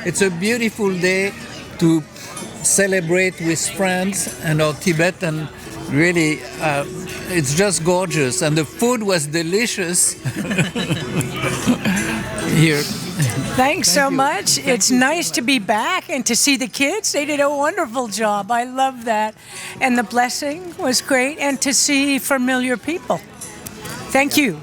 It's a beautiful day to celebrate with friends and our Tibetan. Really, it's just gorgeous, and the food was delicious here. Thanks so you. much. It's nice to be back and to see the kids. They did a wonderful job. I love that. And the blessing was great, and to see familiar people. Thank you.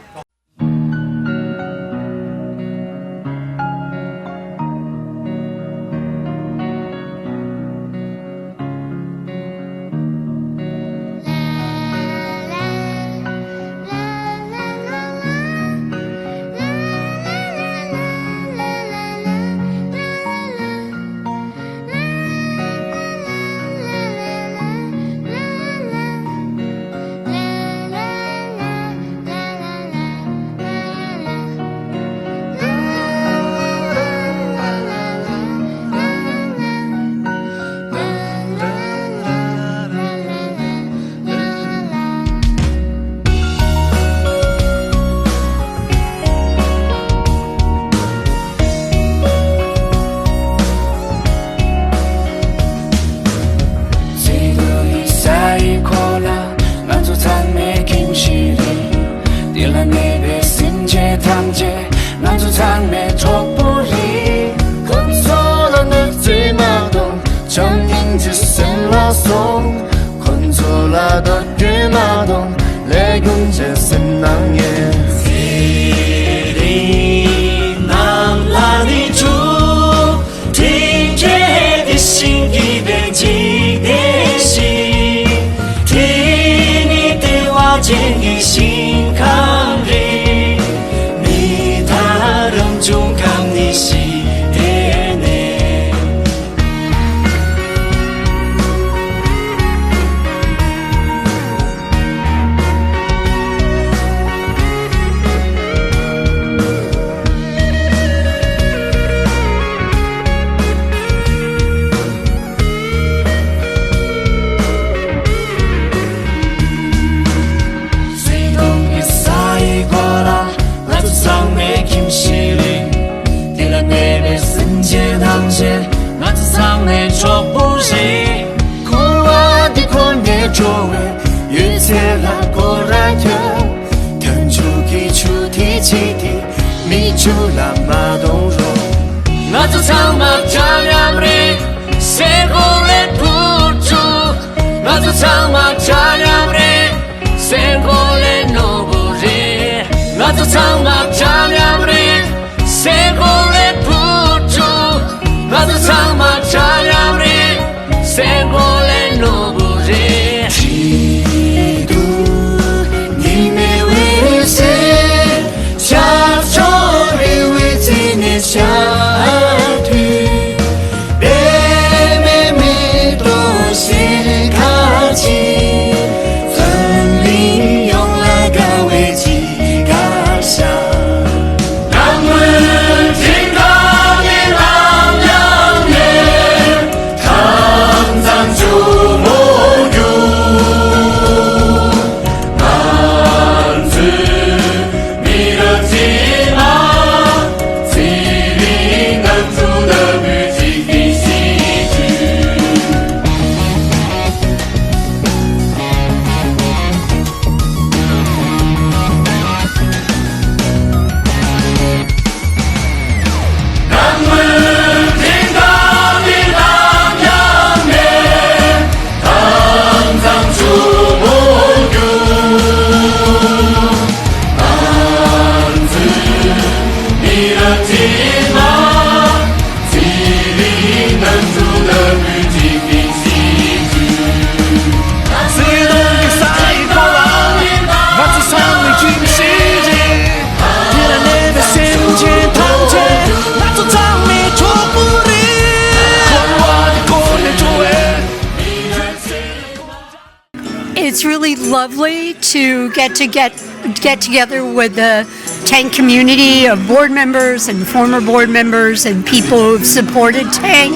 It's really lovely to get together with the Tank community of board members and former board members and people who've supported Tank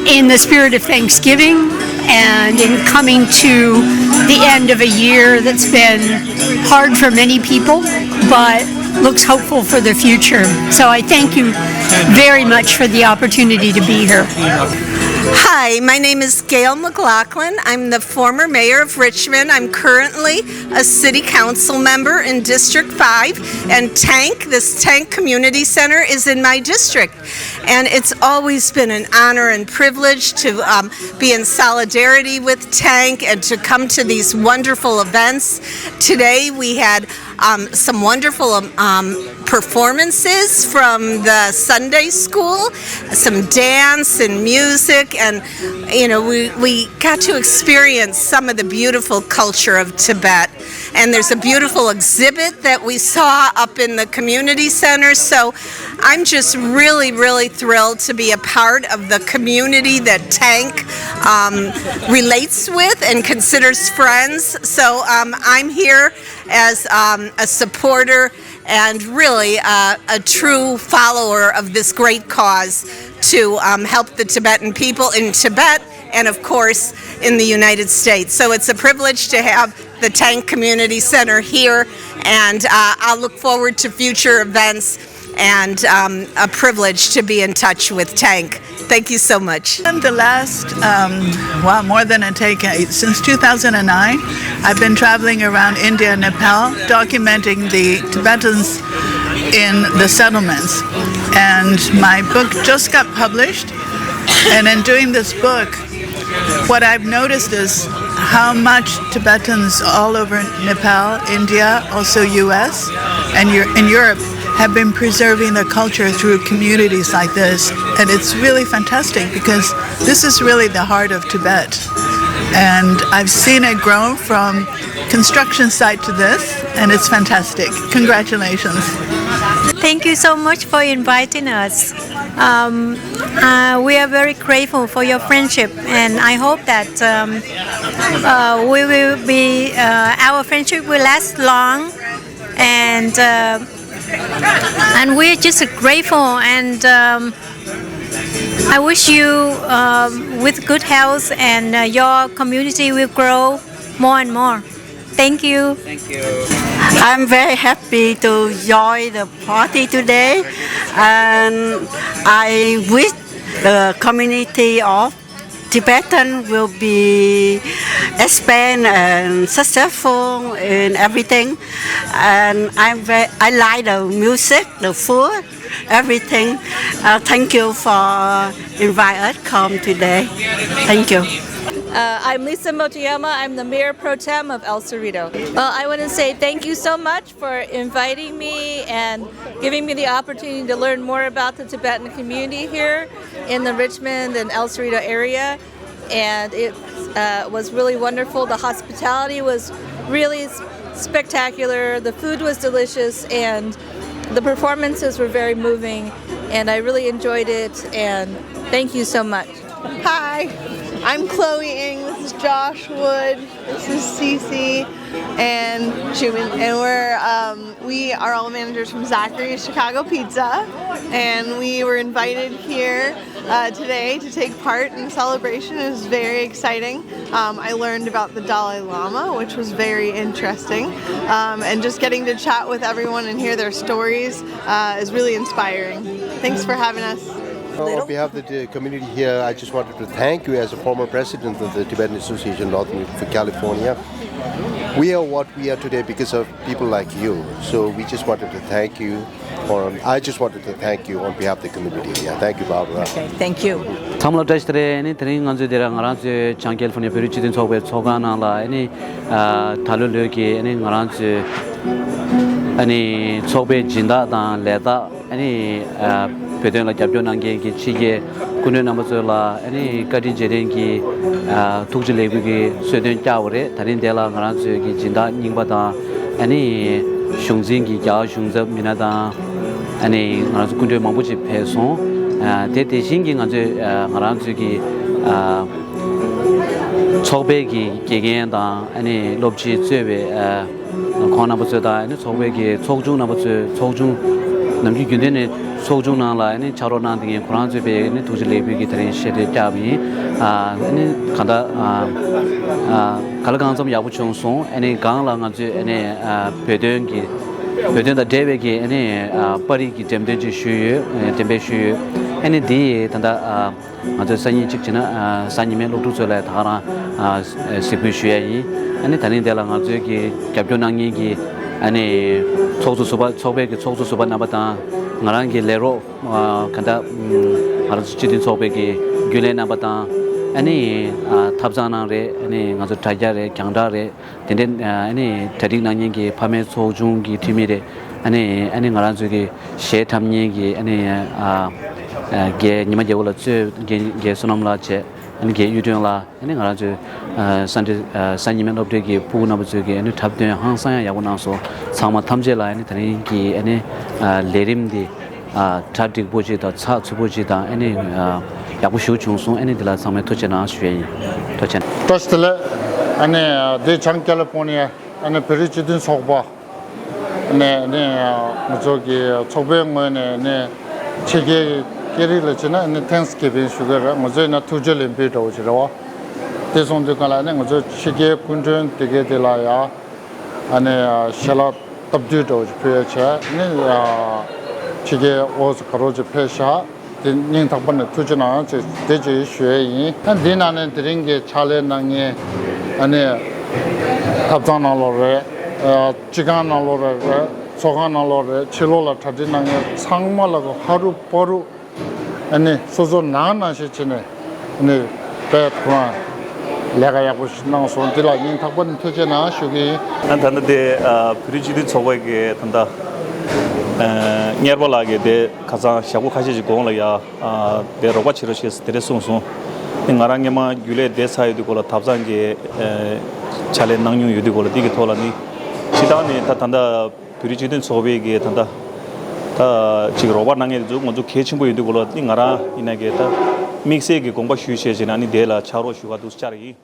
in the spirit of Thanksgiving and in coming to the end of a year that's been hard for many people, but looks hopeful for the future. So I thank you very much for the opportunity to be here. Hi, my name is Gail McLaughlin. I'm the former mayor of Richmond. I'm currently a city council member in District 5, and this Tank Community Center is in my district. And it's always been an honor and privilege to be in solidarity with Tank and to come to these wonderful events. Today we had some wonderful performances from the Sunday school, some dance and music, and we got to experience some of the beautiful culture of Tibet. And there's a beautiful exhibit that we saw up in the community center. So I'm just really, really thrilled to be a part of the community that Tank relates with and considers friends. So I'm here as a supporter and really a true follower of this great cause to help the Tibetan people in Tibet and, of course, in the United States. So it's a privilege to have the Tank Community Center here, and I'll look forward to future events, and a privilege to be in touch with Tank. Thank you so much. The last, more than a decade, since 2009, I've been traveling around India and Nepal, documenting the Tibetans in the settlements. And my book just got published, and in doing this book, what I've noticed is how much Tibetans all over Nepal, India, also US, and in Europe have been preserving their culture through communities like this. And it's really fantastic because this is really the heart of Tibet. And I've seen it grow from construction site to this, and it's fantastic. Congratulations. Thank you so much for inviting us. We are very grateful for your friendship, and I hope that our friendship will last long, and we're just grateful, and I wish you with good health, and your community will grow more and more. Thank you. Thank you. I'm very happy to join the party today, and I wish the community of Tibetan will be expand and successful in everything. And I like the music, the food, everything. Thank you for inviting us come today. Thank you. I'm Lisa Motoyama. I'm the Mayor Pro Tem of El Cerrito. Well, I want to say thank you so much for inviting me and giving me the opportunity to learn more about the Tibetan community here in the Richmond and El Cerrito area. And it was really wonderful. The hospitality was really spectacular. The food was delicious, and the performances were very moving. And I really enjoyed it. And thank you so much. Hi, I'm Chloe Ng. This is Josh Wood. This is Cece and Shuman, and we are all managers from Zachary's Chicago Pizza, and we were invited here today to take part in the celebration. It was very exciting. I learned about the Dalai Lama, which was very interesting, and just getting to chat with everyone and hear their stories is really inspiring. Thanks for having us. On behalf of the community here, I just wanted to thank you as a former president of the Tibetan Association Northern California. We are what we are today because of people like you. So we just wanted to thank you, I just wanted to thank you on behalf of the community here. Thank you, Barbara. Okay, thank you. Tamla dastre ni tring anju dera ngaranju Chang California Peruchidin sobe chogana la ani thalulu ki ani ngaranju ani sobe jinda da leda ani pedon la jabjon angge ki chige kunyo namazo la ani kadi jeren ki tukjile gi söden chawre tarin dela ngaranju ki jinda ningba da ani shungjing ki ja shungzab minada ani ngaranju kunyo mambuji peson 대대 신경 아주 말한주기 초배기 개개다 아니 롭지 쩨베 코나부서다 아니 초배기 초중나부서 초중 남기 군대네 초중나라 아니 차로나딩에 코란주베 아니 도질레비기 드린 셰데 잡이 아니 간다 갈강점 야부총송 아니 강랑 아주 아니 배던기 within the day we any party ki temde ji shu tembe shu any di tanda ajo sanyi chikchina sanyi me lotu chola thara sipu shu yi ani tani de la ngajo ki kapyo nangi ki ani choksu suba chokbe ki choksu suba nabata ngarang ki lero kanda harus chidin chokbe ki gyule nabata ani tabjana re ani ngajo taja re kyangda re den ani tadik nangi ki phame chojung ki thimi re ani ngarang ki she thamni ki ani ge nima je wala che ge sonam la che ani ge yudyon la ani ngarang ju sanyi men obde ki pu na bu ge ani tabde hang sa ya wona so sama thamje la ani tani ki ani lerim di tadik boji da cha chu boji da ani yabu shu chung sung ani de la sama to chena shwe to chen tostle ani de chang California ani perichidin sokba ne 무저기 초병원에 네 체계 계리를 지나 네 땡스기빙 슈거가 무저나 투절린 비도 오지로 대송도 갈라네 무저 체계 군전 되게 될라야 안에 샬라 답주도 표현체 네 체계 오스 가로지 페샤 ning takpan tujuna deje shue yin dinanen dringe chale nange ane tabjana lore chigana lore sogana lore chilola tadinange sangmala go haru poru ane sozo nana shechine ane betwa lega ya고 신랑 손들라 ning takpan tujuna shugi 난 단데 브리지드 저거에게 단다 nyerbalage de kaza shagu khaji gongla de roba chiroshis tere sungsu ngarang ma gyule de saydu gola tabjange chale nangyu yudi gola digi tholani sidani ta tanda puriciden sobege tanda ta ji roba nangye ju ngoju khechimbo yudi gola ngara inage ta mixe ge gongba shushejina ni dela charo shuga dus chari